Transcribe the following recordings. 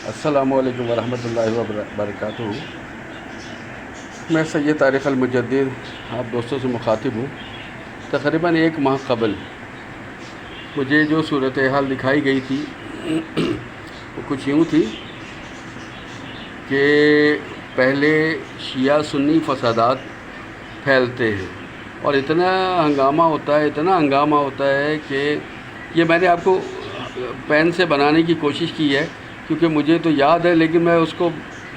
السلام علیکم ورحمۃ اللہ وبرکاتہ۔ میں سید طارق المجدد آپ دوستوں سے مخاطب ہوں۔ تقریباً ایک ماہ قبل مجھے جو صورتحال دکھائی گئی تھی وہ کچھ یوں تھی کہ پہلے شیعہ سنی فسادات پھیلتے ہیں اور اتنا ہنگامہ ہوتا ہے کہ یہ میں نے آپ کو پین سے بنانے کی کوشش کی ہے کیونکہ مجھے تو یاد ہے، لیکن میں اس کو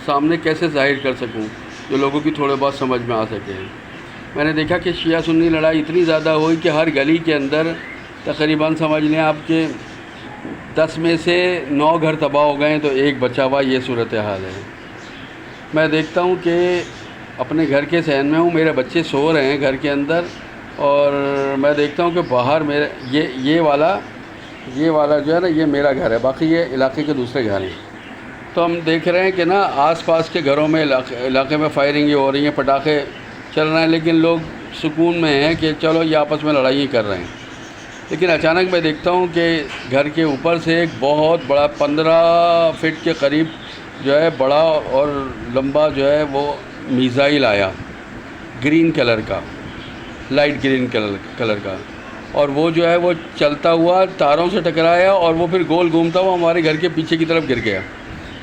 سامنے کیسے ظاہر کر سکوں جو لوگوں کی تھوڑے بہت سمجھ میں آ سکے۔ میں نے دیکھا کہ شیعہ سنی لڑائی اتنی زیادہ ہوئی کہ ہر گلی کے اندر تقریباً سمجھ لیں آپ کے 10 میں سے 9 گھر تباہ ہو گئے تو ایک بچا ہوا، یہ صورتحال ہے۔ میں دیکھتا ہوں کہ اپنے گھر کے صحن میں ہوں، میرے بچے سو رہے ہیں گھر کے اندر، اور میں دیکھتا ہوں کہ باہر میرے یہ والا جو ہے نا، یہ میرا گھر ہے، باقی یہ علاقے کے دوسرے گھر ہیں۔ تو ہم دیکھ رہے ہیں کہ نا آس پاس کے گھروں میں علاقے میں فائرنگیں ہو رہی ہیں، پٹاخے چل رہے ہیں، لیکن لوگ سکون میں ہیں کہ چلو یہ آپس میں لڑائی کر رہے ہیں۔ لیکن اچانک میں دیکھتا ہوں کہ گھر کے اوپر سے ایک بہت بڑا 15 فٹ کے قریب جو ہے بڑا اور لمبا جو ہے وہ میزائل آیا، گرین کلر کا، لائٹ گرین کلر کا، اور وہ جو ہے وہ چلتا ہوا تاروں سے ٹکرایا اور وہ پھر گول گھومتا ہوا ہمارے گھر کے پیچھے کی طرف گر گیا۔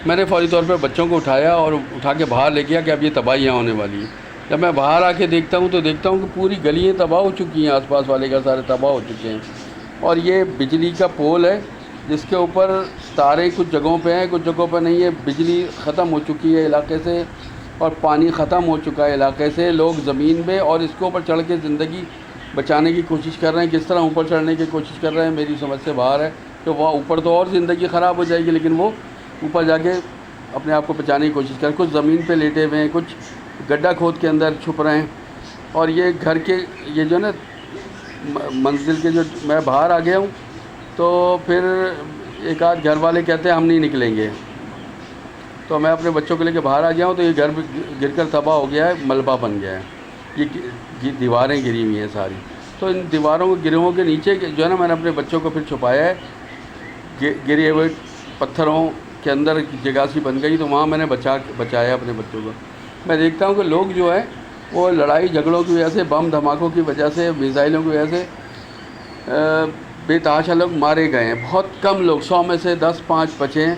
میں نے فوری طور پر بچوں کو اٹھایا اور اٹھا کے باہر لے گیا کہ اب یہ تباہیاں ہونے والی ہیں۔ جب میں باہر آ کے دیکھتا ہوں تو دیکھتا ہوں کہ پوری گلیاں تباہ ہو چکی ہیں، آس پاس والے گھر سارے تباہ ہو چکے ہیں، اور یہ بجلی کا پول ہے جس کے اوپر تاریں کچھ جگہوں پہ ہیں، کچھ جگہوں پہ نہیں ہے۔ بجلی ختم ہو چکی ہے علاقے سے اور پانی ختم ہو چکا ہے علاقے سے۔ لوگ زمین میں اور اس کے اوپر چڑھ کے زندگی بچانے کی کوشش کر رہے ہیں۔ کس طرح اوپر چڑھنے کی کوشش کر رہے ہیں میری سمجھ سے باہر ہے، کہ وہاں اوپر تو اور زندگی خراب ہو جائے گی، لیکن وہ اوپر جا کے اپنے آپ کو بچانے کی کوشش کر رہے ہیں۔ کچھ زمین پہ لیٹے ہوئے ہیں، کچھ گڈھا کھود کے اندر چھپ رہے ہیں، اور یہ گھر کے یہ جو نا منزل کے جو میں باہر آ گیا ہوں تو پھر ایک آدھ گھر والے کہتے ہیں ہم نہیں نکلیں گے، تو میں اپنے بچوں کو لے کے باہر آ گیا ہوں تو یہ گھر گر کر تباہ ہو گیا ہے، ملبہ بن گیا ہے۔ یہ دیواریں گری ہوئی ہیں ساری، تو ان دیواروں کے گروہوں کے نیچے جو ہے نا میں نے اپنے بچوں کو پھر چھپایا ہے، گرے ہوئے پتھروں کے اندر جگہ سی بن گئی، تو وہاں میں نے بچایا اپنے بچوں کو۔ میں دیکھتا ہوں کہ لوگ جو ہے وہ لڑائی جھگڑوں کی وجہ سے، بم دھماکوں کی وجہ سے، میزائلوں کی وجہ سے بے تحاشا لوگ مارے گئے ہیں۔ بہت کم لوگ، 100 میں سے 10-5 بچے ہیں۔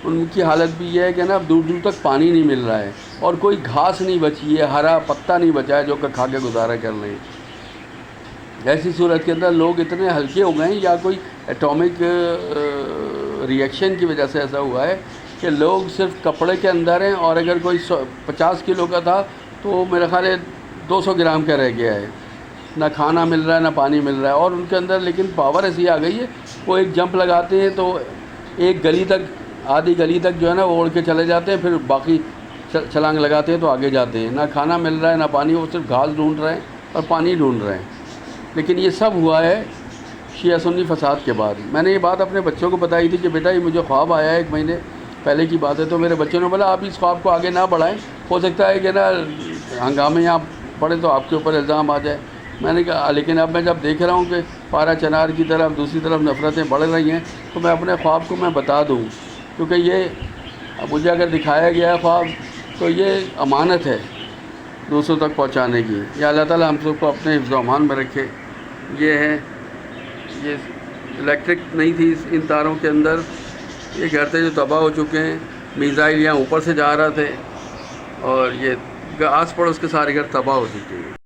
ان کی حالت بھی یہ ہے کہ نا اب دور دور تک پانی نہیں مل رہا ہے اور کوئی گھاس نہیں بچی ہے، ہرا پتا نہیں بچا ہے جو کہ کھا کے گزارا کر رہے ہیں۔ ایسی صورت کے اندر لوگ اتنے ہلکے ہو گئے ہیں، یا کوئی ایٹامک ریئیکشن کی وجہ سے ایسا ہوا ہے کہ لوگ صرف کپڑے کے اندر ہیں، اور اگر کوئی 50 کلو کا تھا تو میرا خیال ہے 200 گرام کا رہ گیا ہے۔ نہ کھانا مل رہا ہے، نہ پانی مل رہا ہے، اور ان کے اندر لیکن پاور ایسی آ گئی ہے، وہ ایک جمپ لگاتے ہیں تو ایک گلی تک، آدھی گلی تک جو ہے نا وہ اڑ کے چلے جاتے ہیں، پھر باقی چھلانگ لگاتے ہیں تو آگے جاتے ہیں۔ نہ کھانا مل رہا ہے نہ پانی، وہ صرف گھاس ڈھونڈ رہے ہیں اور پانی ڈھونڈ رہے ہیں۔ لیکن یہ سب ہوا ہے شیعہ سنی فساد کے بعد۔ میں نے یہ بات اپنے بچوں کو بتائی تھی کہ بیٹا یہ مجھے خواب آیا ہے، 1 مہینے پہلے کی بات ہے، تو میرے بچوں نے بولا آپ اس خواب کو آگے نہ بڑھائیں، ہو سکتا ہے کہ نا ہنگامے یہاں پڑے تو آپ کے اوپر الزام آ جائے۔ میں نے کہا لیکن اب میں جب دیکھ رہا ہوں کہ پارا چنار کی طرف دوسری طرف نفرتیں بڑھ رہی ہیں تو میں اپنے خواب کو میں بتا دوں، کیونکہ یہ مجھے اگر دکھایا گیا ہے خواب تو یہ امانت ہے دوسروں تک پہنچانے کی۔ یا اللہ تعالیٰ ہم سب کو اپنے حفظ و امان میں رکھے۔ یہ ہے، یہ الیکٹرک نہیں تھی ان تاروں کے اندر، یہ گھر تھے جو تباہ ہو چکے ہیں، میزائل یہاں اوپر سے جا رہا تھے، اور یہ آس پڑوس کے سارے گھر تباہ ہو چکے ہیں۔